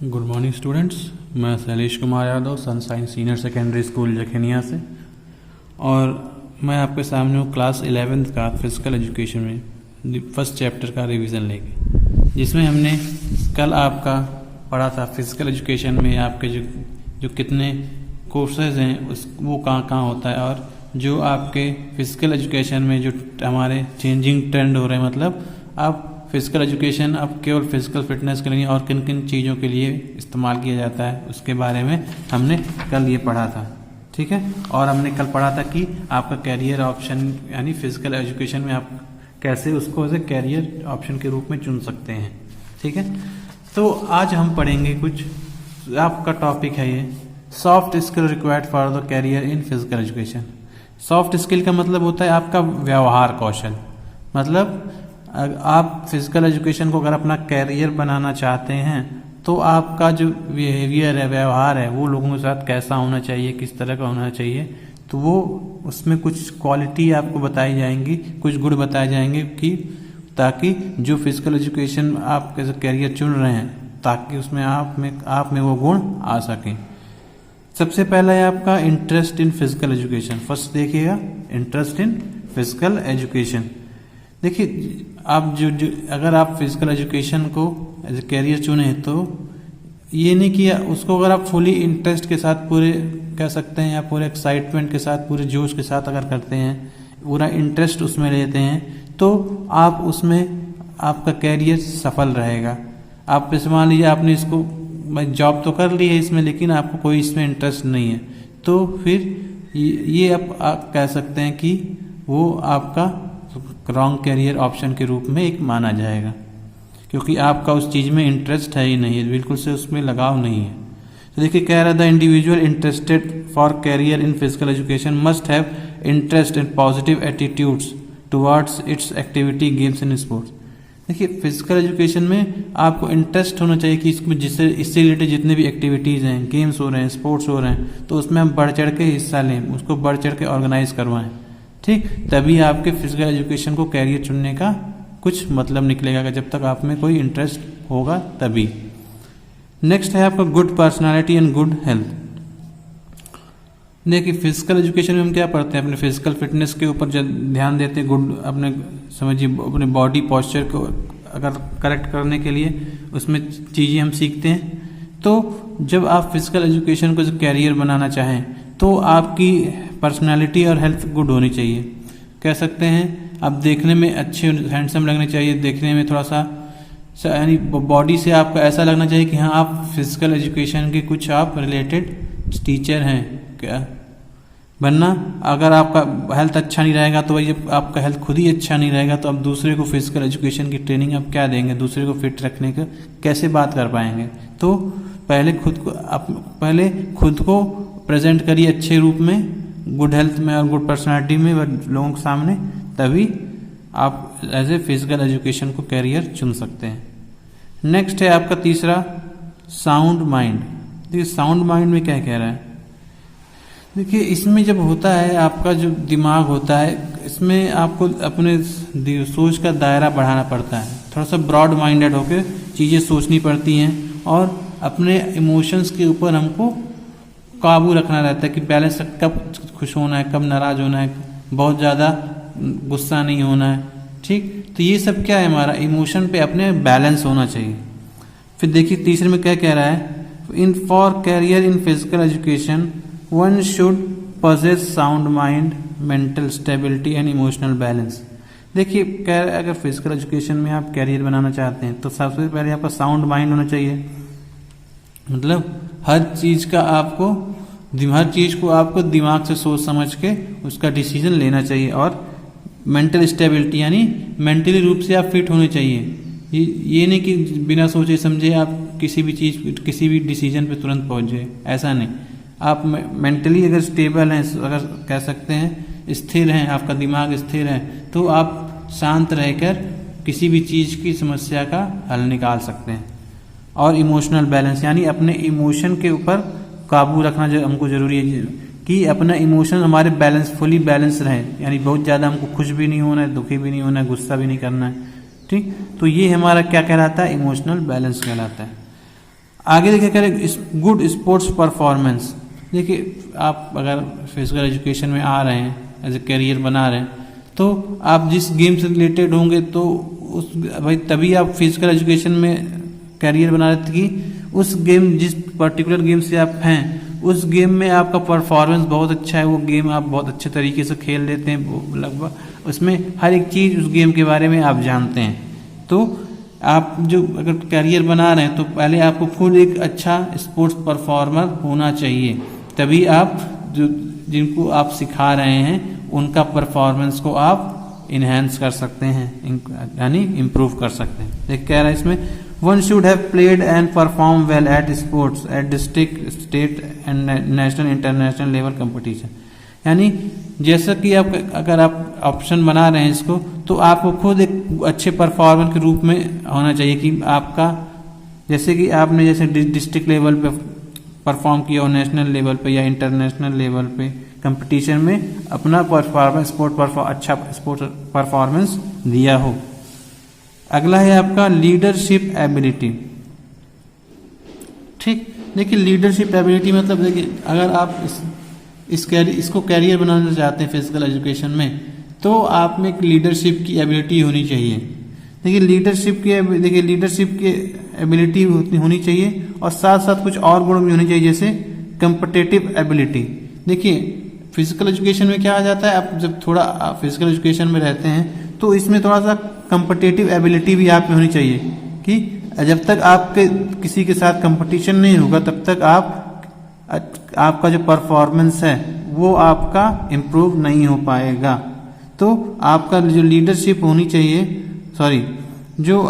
Good morning students. मैं Shailesh Kumar Yadav, Sunshine senior secondary school Jakhaniya से, और मैं आपके सामने हूँ क्लास 11th का फिजिकल एजुकेशन में फर्स्ट चैप्टर का रिवीजन लेके, जिसमें हमने कल आपका पढ़ा था फिजिकल एजुकेशन में आपके जो कितने कोर्सेज हैं वो कहाँ होता है, और जो आपके फिजिकल एजुकेशन में जो हमारे चेंजिंग ट्रेंड हो रहे हैं, मतलब आप फिजिकल एजुकेशन अब केवल फिजिकल फिटनेस के लिए और किन किन चीज़ों के लिए इस्तेमाल किया जाता है उसके बारे में हमने कल ये पढ़ा था। ठीक है, और हमने कल पढ़ा था कि आपका कैरियर ऑप्शन यानी फिजिकल एजुकेशन में आप कैसे उसको एज ए कैरियर ऑप्शन के रूप में चुन सकते हैं। ठीक है, तो आज हम पढ़ेंगे कुछ, आपका टॉपिक है ये soft skill required for the career in physical education. Soft skill का मतलब होता है आपका व्यवहार कौशल, मतलब आप फिजिकल एजुकेशन को अगर अपना कैरियर बनाना चाहते हैं तो आपका जो बिहेवियर है, व्यवहार है, वो लोगों के साथ कैसा होना चाहिए, किस तरह का होना चाहिए, तो वो उसमें कुछ क्वालिटी आपको बताई जाएंगी, कुछ गुण बताए जाएंगे कि ताकि जो फिजिकल एजुकेशन आप कैरियर चुन रहे हैं ताकि उसमें आप में वो गुण आ सकें। सबसे पहला है आपका interest in physical education. First देखिएगा, इंटरेस्ट इन फिजिकल एजुकेशन। देखिए, आप जो अगर आप फिजिकल एजुकेशन को एज ए कैरियर चुने तो ये नहीं कि उसको अगर आप फुली इंटरेस्ट के साथ, पूरे कह सकते हैं या पूरे एक्साइटमेंट के साथ, पूरे जोश के साथ अगर करते हैं, पूरा इंटरेस्ट उसमें लेते हैं, तो आप उसमें आपका कैरियर सफल रहेगा। आप मान लीजिए आपने इसको जॉब तो कर ली है इसमें, लेकिन आपको कोई इसमें इंटरेस्ट नहीं है, तो फिर ये आप कह सकते हैं कि वो आपका रॉन्ग कैरियर ऑप्शन के रूप में एक माना जाएगा, क्योंकि आपका उस चीज़ में इंटरेस्ट है ही नहीं है, बिल्कुल से उसमें लगाव नहीं है। तो देखिए, कह रहा था individual interested for career in physical education must have interest in positive attitudes towards its activity, games and sports. देखिए, फिजिकल एजुकेशन में आपको इंटरेस्ट होना चाहिए कि इसमें इससे रिलेटेड जितने भी एक्टिविटीज़ हैं, गेम्स हो रहे हैं, स्पोर्ट्स हो रहे हैं, तो उसमें हम बढ़ चढ़ के हिस्सा लें, उसको बढ़ चढ़ के ऑर्गेनाइज करवाएं। ठीक, तभी आपके फिजिकल एजुकेशन को कैरियर चुनने का कुछ मतलब निकलेगा, जब तक आप में कोई इंटरेस्ट होगा तभी। नेक्स्ट है आपका good personality and good health. देखिए, फिजिकल एजुकेशन में हम क्या पढ़ते हैं, अपने फिजिकल फिटनेस के ऊपर जब ध्यान देते हैं, गुड अपने समझिए अपने बॉडी पॉस्चर को अगर करेक्ट करने के लिए उसमें चीज़ें हम सीखते हैं। तो जब आप फिजिकल एजुकेशन को कैरियर बनाना चाहें तो आपकी पर्सनालिटी और हेल्थ गुड होनी चाहिए। कह सकते हैं आप देखने में अच्छे हैंडसम लगने चाहिए, देखने में थोड़ा सा यानी बॉडी से आपका ऐसा लगना चाहिए कि हाँ आप फिजिकल एजुकेशन के कुछ आप रिलेटेड टीचर हैं क्या, वरना अगर आपका हेल्थ अच्छा नहीं रहेगा तो वही आपका हेल्थ खुद ही अच्छा नहीं रहेगा तो आप दूसरे को फिजिकल एजुकेशन की ट्रेनिंग आप क्या देंगे, दूसरे को फिट रखने का कैसे बात कर पाएंगे। तो पहले खुद को प्रेजेंट करिए अच्छे रूप में, गुड हेल्थ में और गुड पर्सनालिटी में लोगों के सामने, तभी आप एज ए फिजिकल एजुकेशन को कैरियर चुन सकते हैं। नेक्स्ट है आपका तीसरा साउंड माइंड। देखिए, साउंड माइंड में क्या कह रहा है, देखिए इसमें जब होता है आपका जो दिमाग होता है, इसमें आपको अपने सोच का दायरा बढ़ाना पड़ता है, थोड़ा सा ब्रॉड माइंडेड होकर चीज़ें सोचनी पड़ती हैं, और अपने इमोशंस के ऊपर हमको काबू रखना रहता है कि बैलेंस, कब खुश होना है, कब नाराज होना है, बहुत ज़्यादा गुस्सा नहीं होना है। ठीक, तो ये सब क्या है, हमारा इमोशन पे अपने बैलेंस होना चाहिए। फिर देखिए तीसरे में क्या कह रहा है, in for career in physical education one should possess sound mind, mental stability and emotional balance. देखिए, अगर फिजिकल एजुकेशन में आप कैरियर बनाना चाहते हैं तो सबसे पहले आपका साउंड माइंड होना चाहिए, मतलब हर चीज़ को आपको दिमाग से सोच समझ के उसका डिसीजन लेना चाहिए, और मेंटल स्टेबिलिटी यानी मेंटली रूप से आप फिट होने चाहिए। ये नहीं कि बिना सोचे समझे आप किसी भी डिसीजन पे तुरंत पहुंच जाए, ऐसा नहीं। आप मेंटली अगर स्टेबल हैं, अगर कह सकते हैं स्थिर हैं, आपका दिमाग स्थिर है, तो आप शांत रहकर किसी भी चीज़ की समस्या का हल निकाल सकते हैं। और इमोशनल बैलेंस यानी अपने इमोशन के ऊपर काबू रखना जो हमको जरूरी है कि अपना इमोशन हमारे फुली बैलेंस रहे, यानी बहुत ज़्यादा हमको खुश भी नहीं होना है, दुखी भी नहीं होना है, गुस्सा भी नहीं करना है। ठीक, तो ये हमारा क्या कहलाता है, इमोशनल बैलेंस कहलाता है। आगे देखिए कह रहे गुड स्पोर्ट्स परफॉर्मेंस। देखिए आप अगर फिजिकल एजुकेशन में आ रहे हैं, एज ए करियर बना रहे हैं, तो आप जिस गेम से रिलेटेड होंगे तो उस भाई तभी आप फिजिकल एजुकेशन में करियर बना रहे थे कि उस गेम, जिस पर्टिकुलर गेम से आप हैं उस गेम में आपका परफॉर्मेंस बहुत अच्छा है, वो गेम आप बहुत अच्छे तरीके से खेल लेते हैं, वो लगभग उसमें हर एक चीज़ उस गेम के बारे में आप जानते हैं। तो आप जो अगर करियर बना रहे हैं तो पहले आपको खुद एक अच्छा स्पोर्ट्स परफॉर्मर होना चाहिए, तभी आप जो जिनको आप सिखा रहे हैं उनका परफॉर्मेंस को आप इन्हेंस कर सकते हैं, यानी इम्प्रूव कर सकते हैं। देख कह रहा है इसमें one should have played and perform well at sports at district, state and national international level competition. यानी जैसा कि आप अगर आप ऑप्शन बना रहे हैं इसको, तो आपको खुद एक अच्छे परफॉर्मर के रूप में होना चाहिए कि आपका, जैसे कि आपने जैसे डिस्ट्रिक्ट लेवल पे परफॉर्म किया हो, नेशनल लेवल पे या इंटरनेशनल लेवल पे कंपटीशन में अपना परफॉर्मेंस अच्छा स्पोर्ट परफॉर्मेंस दिया हो। अगला है आपका लीडरशिप एबिलिटी। ठीक, देखिए लीडरशिप एबिलिटी मतलब देखिए अगर आप इसको कैरियर बनाना चाहते हैं फिजिकल एजुकेशन में, तो आप में एक लीडरशिप की एबिलिटी होनी चाहिए। देखिए लीडरशिप की एबिलिटी होनी चाहिए और साथ साथ कुछ और गुण भी होने चाहिए, जैसे कंपिटिटिव एबिलिटी। देखिए फिजिकल एजुकेशन में क्या आ जाता है, आप जब थोड़ा फिजिकल एजुकेशन में रहते हैं तो इसमें थोड़ा सा कंपिटिटिव एबिलिटी भी आप में होनी चाहिए कि जब तक आपके किसी के साथ कंपटीशन नहीं होगा तब तक आपका जो परफॉर्मेंस है वो आपका इम्प्रूव नहीं हो पाएगा। तो आपका जो लीडरशिप होनी चाहिए, जो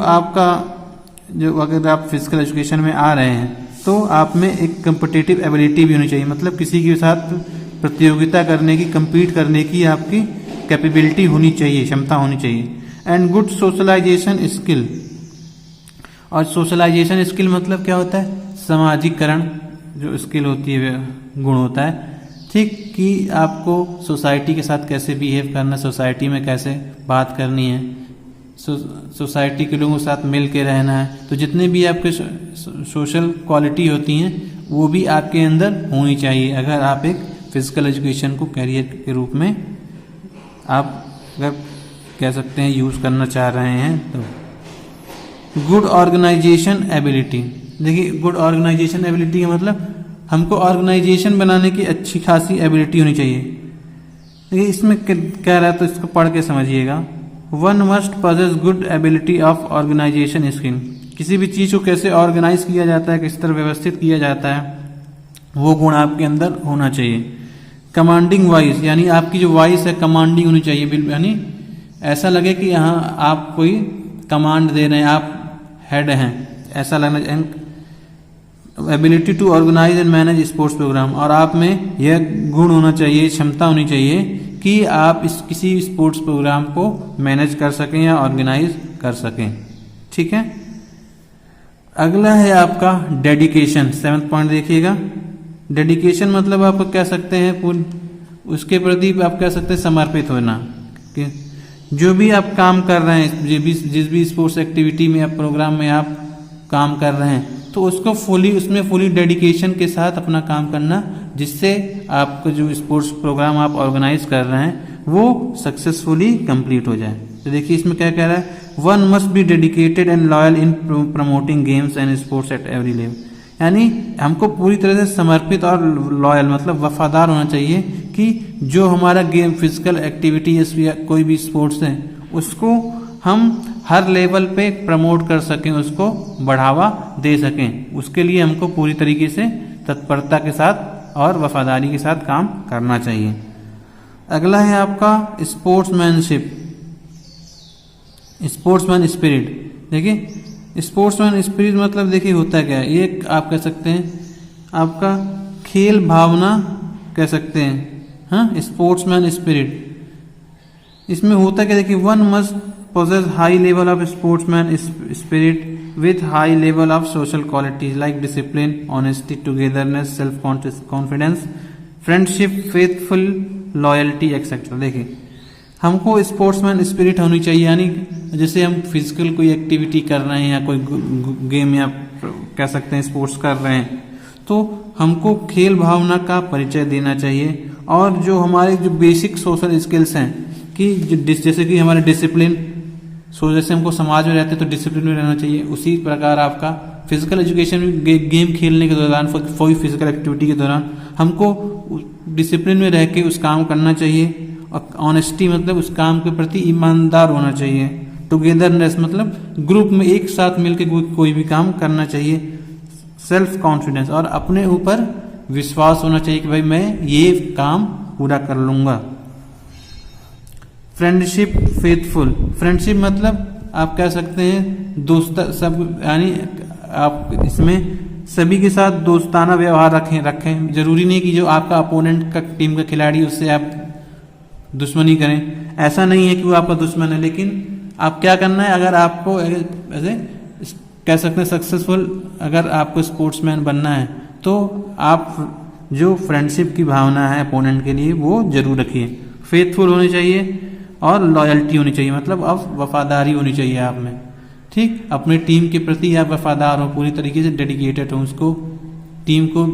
अगर आप फिजिकल एजुकेशन में आ रहे हैं तो आप में एक कंपिटिटिव एबिलिटी भी होनी चाहिए, मतलब किसी के साथ प्रतियोगिता करने की, compete करने की आपकी कैपेबिलिटी होनी चाहिए, क्षमता होनी चाहिए। And good socialization skill. और सोशलाइजेशन स्किल मतलब क्या होता है, सामाजिकरण जो स्किल होती है गुण होता है, ठीक, कि आपको सोसाइटी के साथ कैसे बिहेव करना, सोसाइटी में कैसे बात करनी है, सोसाइटी के लोगों के साथ मिल के रहना है। तो जितने भी आपके सोशल क्वालिटी होती हैं वो भी आपके अंदर होनी चाहिए अगर आप एक फिजिकल एजुकेशन को कैरियर के रूप में आप अगर कह सकते हैं यूज करना चाह रहे हैं। तो गुड ऑर्गेनाइजेशन एबिलिटी। देखिए गुड ऑर्गेनाइजेशन एबिलिटी का मतलब हमको ऑर्गेनाइजेशन बनाने की अच्छी खासी एबिलिटी होनी चाहिए। देखिए इसमें कह रहा है तो इसको पढ़ के समझिएगा। One must possess good ability of organization skill. किसी भी चीज को कैसे ऑर्गेनाइज किया जाता है, किस तरह व्यवस्थित किया जाता है, वो गुण आपके अंदर होना चाहिए। कमांडिंग वॉइस, यानी आपकी जो वॉइस है कमांडिंग होनी चाहिए, यानी ऐसा लगे कि यहाँ आप कोई कमांड दे रहे हैं, आप हेड हैं, ऐसा लगना चाहिए। Ability to organize and manage sports program, और आप में यह गुण होना चाहिए, क्षमता होनी चाहिए कि आप किसी स्पोर्ट्स प्रोग्राम को मैनेज कर सकें या ऑर्गेनाइज कर सकें। ठीक है, अगला है आपका डेडिकेशन। 7th पॉइंट देखिएगा। डेडिकेशन मतलब आप कह सकते हैं उसके प्रति आप कह सकते हैं समर्पित होना, कि जो भी आप काम कर रहे हैं, जिस भी स्पोर्ट्स एक्टिविटी में या प्रोग्राम में आप काम कर रहे हैं, तो उसको उसमें फुली डेडिकेशन के साथ अपना काम करना, जिससे आपका जो स्पोर्ट्स प्रोग्राम आप ऑर्गेनाइज कर रहे हैं वो सक्सेसफुली कंप्लीट हो जाए। तो देखिए इसमें क्या कह रहा है, one must be dedicated and loyal in promoting games and sports at every level. यानी हमको पूरी तरह से समर्पित और लॉयल मतलब वफादार होना चाहिए कि जो हमारा गेम फिजिकल एक्टिविटी या कोई भी स्पोर्ट्स है उसको हम हर लेवल पे प्रमोट कर सकें, उसको बढ़ावा दे सकें। उसके लिए हमको पूरी तरीके से तत्परता के साथ और वफादारी के साथ काम करना चाहिए। अगला है आपका स्पोर्ट्समैनशिप, स्पोर्ट्समैन स्पिरिट। देखिए स्पोर्ट्समैन स्पिरिट मतलब देखिए होता क्या है, ये आप कह सकते हैं आपका खेल भावना कह सकते हैं, हाँ, स्पोर्ट्समैन स्पिरिट। इसमें होता क्या, देखिए one must possess high level of sportsman spirit with high level of social qualities like discipline, honesty, togetherness, self confidence, friendship, faithful, loyalty, etc. देखिए हमको स्पोर्ट्समैन स्पिरिट होनी चाहिए, यानी जैसे हम फिजिकल कोई एक्टिविटी कर रहे हैं या कोई गेम या कह सकते हैं स्पोर्ट्स कर रहे हैं, तो हमको खेल भावना का परिचय देना चाहिए। और जो हमारे जो बेसिक सोशल स्किल्स हैं कि जैसे कि हमारे डिसिप्लिन, जैसे हमको समाज में रहते हैं तो डिसिप्लिन में रहना चाहिए, उसी प्रकार आपका फिजिकल एजुकेशन में गेम खेलने के दौरान, कोई फिजिकल एक्टिविटी के दौरान हमको डिसिप्लिन में रह के उस काम करना चाहिए। और ऑनेस्टी मतलब उस काम के प्रति ईमानदार होना चाहिए। टुगेदरनेस मतलब ग्रुप में एक साथ मिलकर कोई भी काम करना चाहिए। सेल्फ कॉन्फिडेंस और अपने ऊपर विश्वास होना चाहिए कि भाई मैं ये काम पूरा कर लूंगा। फ्रेंडशिप फेथफुल, फ्रेंडशिप मतलब आप कह सकते हैं दोस्त, सब यानी आप इसमें सभी के साथ दोस्ताना व्यवहार रखें। जरूरी नहीं कि जो आपका अपोनेंट का टीम का खिलाड़ी उससे आप दुश्मनी करें, ऐसा नहीं है कि वो आपका दुश्मन है, लेकिन आप क्या करना है, अगर आपको ऐसे कह सकते हैं सक्सेसफुल अगर आपको स्पोर्ट्समैन बनना है तो आप जो फ्रेंडशिप की भावना है अपोनेंट के लिए वो जरूर रखिए। फेथफुल होनी चाहिए और लॉयल्टी होनी चाहिए, मतलब अब वफादारी होनी चाहिए आप में। ठीक, अपनी टीम के प्रति आप वफादार हो, पूरी तरीके से डेडिकेटेड हो, उसको टीम को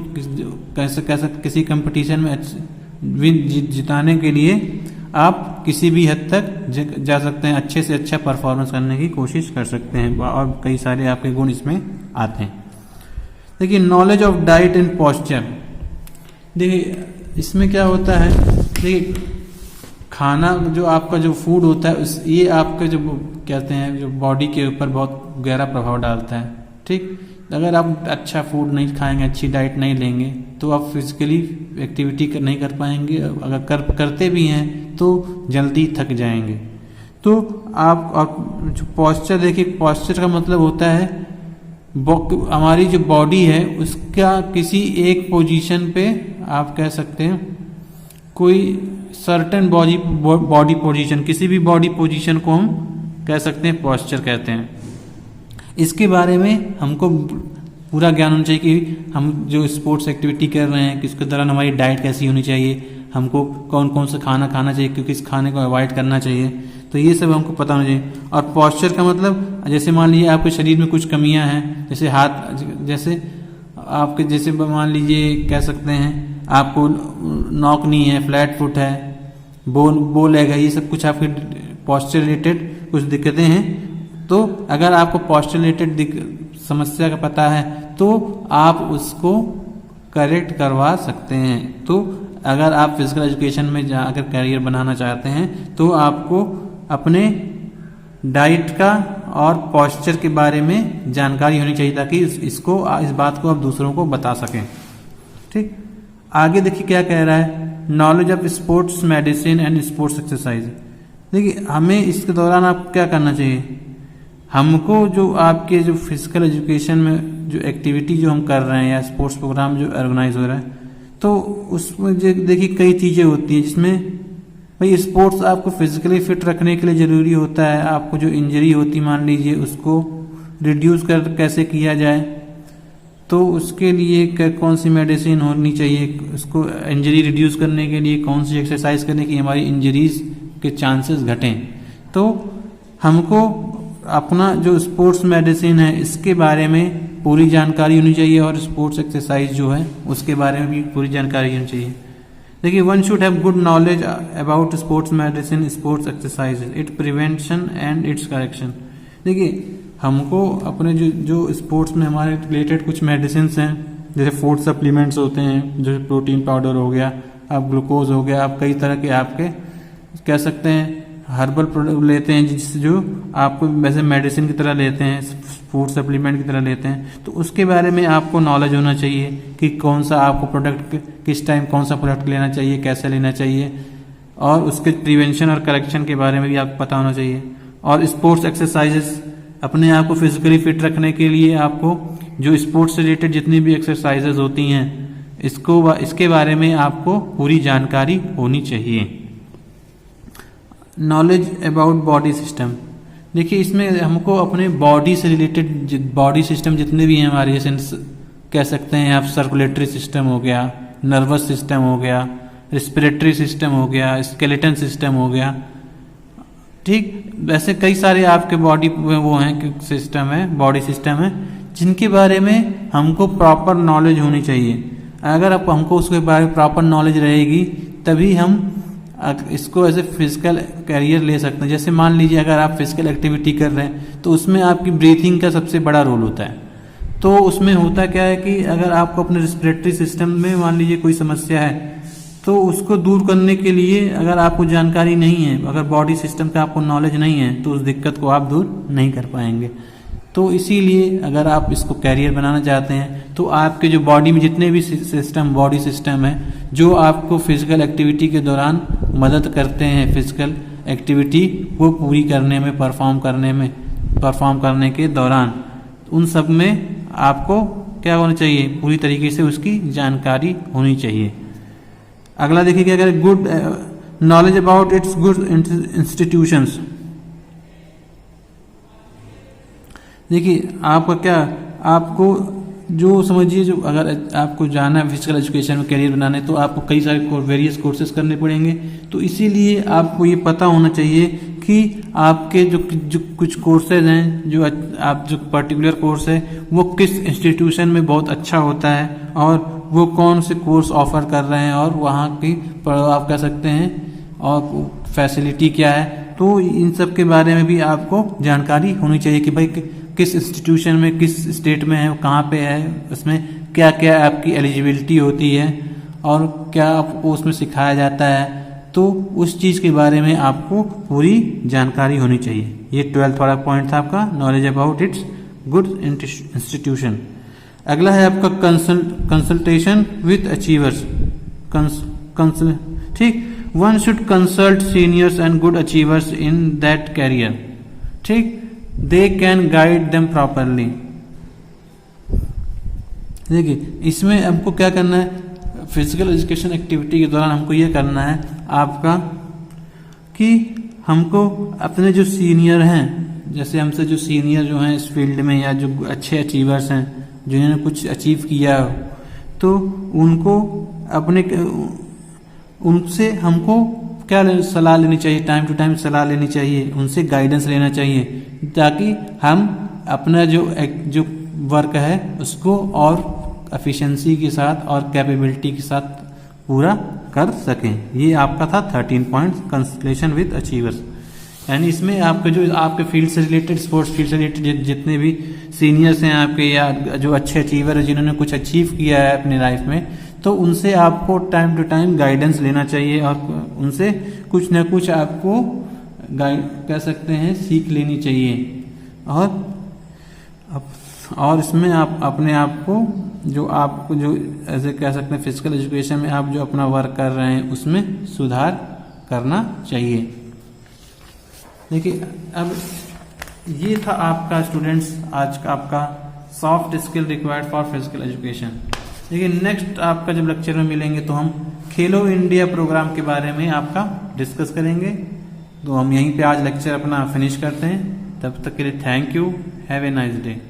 कैसे किसी कंपटीशन में जिताने के लिए आप किसी भी हद तक जा सकते हैं, अच्छे से अच्छा परफॉर्मेंस करने की कोशिश कर सकते हैं और कई सारे आपके गुण इसमें आते हैं। देखिए knowledge of diet and posture, देखिए इसमें क्या होता है, देखिए खाना जो आपका जो फूड होता है ये आपका जो कहते हैं जो बॉडी के ऊपर बहुत गहरा प्रभाव डालता है। ठीक, अगर आप अच्छा फूड नहीं खाएंगे, अच्छी डाइट नहीं लेंगे तो आप फिजिकली एक्टिविटी नहीं कर पाएंगे, अगर करते भी हैं तो जल्दी थक जाएंगे। तो आप जो पॉस्चर, देखिए पॉस्चर का मतलब होता है हमारी जो बॉडी है उसका किसी एक पोजीशन पे आप कह सकते हैं कोई सर्टेन बॉडी पोजीशन, किसी भी बॉडी पोजीशन को हम कह सकते हैं पॉस्चर कहते हैं। इसके बारे में हमको पूरा ज्ञान होना चाहिए कि हम जो स्पोर्ट्स एक्टिविटी कर रहे हैं कि उसके दौरान हमारी डाइट कैसी होनी चाहिए, हमको कौन कौन सा खाना खाना चाहिए, क्योंकि इस खाने को अवॉइड करना चाहिए, तो ये सब हमको पता होना चाहिए। और पॉस्चर का मतलब जैसे मान लीजिए आपके शरीर में कुछ कमियां हैं, जैसे हाथ, जैसे आपके जैसे मान लीजिए कह सकते हैं आपको नॉक नहीं है, फ्लैट फुट है, बो लेग है, ये सब कुछ आपके पॉस्चर रिलेटेड कुछ दिक्कतें हैं। तो अगर आपको पॉस्चर रिलेटेड समस्या का पता है तो आप उसको करेक्ट करवा सकते हैं। तो अगर आप फिजिकल एजुकेशन में अगर कैरियर बनाना चाहते हैं तो आपको अपने डाइट का और पॉस्चर के बारे में जानकारी होनी चाहिए ताकि इस बात को आप दूसरों को बता सकें। ठीक, आगे देखिए क्या कह रहा है, knowledge of sports medicine and sports exercise. देखिए हमें इसके दौरान आप क्या करना चाहिए, हमको जो आपके जो फिजिकल एजुकेशन में जो एक्टिविटी जो हम कर रहे हैं या स्पोर्ट्स प्रोग्राम जो ऑर्गेनाइज हो रहा है तो उसमें देखिए कई चीज़ें होती हैं जिसमें भाई स्पोर्ट्स आपको फिजिकली फिट रखने के लिए ज़रूरी होता है। आपको जो इंजरी होती मान लीजिए उसको रिड्यूस कर कैसे किया जाए, तो उसके लिए कौन सी मेडिसिन होनी चाहिए, उसको इंजरी रिड्यूस करने के लिए कौन सी एक्सरसाइज करने की हमारी इंजरीज के चांसेस घटें। तो हमको अपना जो स्पोर्ट्स मेडिसिन है इसके बारे में पूरी जानकारी होनी चाहिए और स्पोर्ट्स एक्सरसाइज जो है उसके बारे में भी पूरी जानकारी होनी चाहिए। देखिए one should have good knowledge about sports medicine, sports exercise, it prevention and it's correction. देखिए हमको अपने जो स्पोर्ट्स में हमारे रिलेटेड कुछ मेडिसिन हैं, जैसे फूड सप्लीमेंट्स होते हैं, जैसे प्रोटीन पाउडर हो गया, आप ग्लूकोज हो गया, आप कई तरह के आपके कह सकते हैं हर्बल प्रोडक्ट लेते हैं जिससे जो आपको वैसे मेडिसिन की तरह लेते हैं, फूड सप्लीमेंट की तरह लेते हैं, तो उसके बारे में आपको नॉलेज होना चाहिए कि कौन सा आपको प्रोडक्ट किस टाइम कौन सा प्रोडक्ट लेना चाहिए, कैसे लेना चाहिए, और उसके प्रिवेंशन और करेक्शन के बारे में भी आपको पता होना चाहिए। और स्पोर्ट्स एक्सरसाइजेस, अपने आप को फिजिकली फिट रखने के लिए आपको जो स्पोर्ट्स से रिलेटेड जितनी भी एक्सरसाइजेज होती हैं इसके बारे में आपको पूरी जानकारी होनी चाहिए। नॉलेज अबाउट बॉडी सिस्टम, देखिए इसमें हमको अपने बॉडी से रिलेटेड बॉडी सिस्टम जितने भी हैं हमारे, जैसे कह सकते हैं आप सर्कुलेटरी सिस्टम हो गया, नर्वस सिस्टम हो गया, रिस्पिरेटरी सिस्टम हो गया, स्केलेटन सिस्टम हो गया, ठीक। वैसे कई सारे आपके बॉडी वो हैं सिस्टम है, बॉडी सिस्टम है, जिनके बारे में हमको प्रॉपर नॉलेज होनी चाहिए। अगर आप हमको उसके बारे में प्रॉपर नॉलेज रहेगी तभी हम इसको एज ए फिजिकल कैरियर ले सकते हैं। जैसे मान लीजिए अगर आप फिजिकल एक्टिविटी कर रहे हैं तो उसमें आपकी ब्रीथिंग का सबसे बड़ा रोल होता है। तो उसमें होता क्या है कि अगर आपको अपने रेस्पिरेटरी सिस्टम में मान लीजिए कोई समस्या है तो उसको दूर करने के लिए अगर आपको जानकारी नहीं है, अगर बॉडी सिस्टम का आपको नॉलेज नहीं है तो उस दिक्कत को आप दूर नहीं कर पाएंगे। तो इसीलिए अगर आप इसको कैरियर बनाना चाहते हैं तो आपके जो बॉडी में जितने भी सिस्टम, बॉडी सिस्टम है जो आपको फिजिकल एक्टिविटी के दौरान मदद करते हैं, फिजिकल एक्टिविटी वो पूरी करने में, परफॉर्म करने के दौरान, उन सब में आपको क्या होना चाहिए, पूरी तरीके से उसकी जानकारी होनी चाहिए। अगला देखिए क्या करें, good knowledge about its good institutions. देखिए आपका क्या, आपको जो समझिए, जो अगर आपको जाना है फिजिकल एजुकेशन में कैरियर बनाने तो आपको कई सारे वेरियस कोर्सेज करने पड़ेंगे। तो इसीलिए आपको ये पता होना चाहिए कि आपके जो कुछ कोर्सेज हैं, जो आप जो पर्टिकुलर कोर्स है वो किस इंस्टीट्यूशन में बहुत अच्छा होता है और वो कौन से कोर्स ऑफर कर रहे हैं और वहाँ की आप कह सकते हैं और फैसिलिटी क्या है। तो इन सब के बारे में भी आपको जानकारी होनी चाहिए कि भाई किस इंस्टीट्यूशन में, किस स्टेट में है, कहाँ पे है, उसमें क्या क्या आपकी एलिजिबिलिटी होती है और क्या आपको उसमें सिखाया जाता है। तो उस चीज़ के बारे में आपको पूरी जानकारी होनी चाहिए। ये 12th वाला पॉइंट था आपका, knowledge about its good institution. अगला है आपका कंसल्टेशन विथ अचीवर्स। ठीक, one should consult seniors and good achievers in that career. ठीक, they can guide them properly. देखिए इसमें हमको क्या करना है, फिजिकल एजुकेशन एक्टिविटी के दौरान हमको ये करना है आपका कि हमको अपने जो सीनियर हैं, जैसे हमसे जो सीनियर जो हैं इस फील्ड में या जो अच्छे अचीवर्स हैं जिन्होंने कुछ अचीव किया हो, तो उनको उनसे हमको क्या सलाह लेनी चाहिए, टाइम टू टाइम सलाह लेनी चाहिए, उनसे गाइडेंस लेना चाहिए ताकि हम अपना जो वर्क है उसको और एफिशिएंसी के साथ और कैपेबिलिटी के साथ पूरा कर सकें। ये आपका था 13 पॉइंट्स, कंसल्टेशन विद अचीवर्स। यानी इसमें आपके जो आपके फील्ड से रिलेटेड, स्पोर्ट्स फील्ड से रिलेटेड जितने भी सीनियर्स हैं आपके या जो अच्छे अचीवर है जिन्होंने कुछ अचीव किया है अपनी लाइफ में, तो उनसे आपको टाइम टू टाइम गाइडेंस लेना चाहिए और उनसे कुछ ना कुछ आपको कह सकते हैं सीख लेनी चाहिए। और इसमें आप अपने आप को जो ऐसे कह सकते हैं फिजिकल एजुकेशन में आप जो अपना वर्क कर रहे हैं उसमें सुधार करना चाहिए। देखिए अब ये था आपका स्टूडेंट्स आज का आपका soft skill required for physical education. देखिए नेक्स्ट आपका जब लेक्चर में मिलेंगे तो हम खेलो इंडिया प्रोग्राम के बारे में आपका डिस्कस करेंगे। तो हम यहीं पे आज लेक्चर अपना फिनिश करते हैं। तब तक के लिए thank you, have a nice day.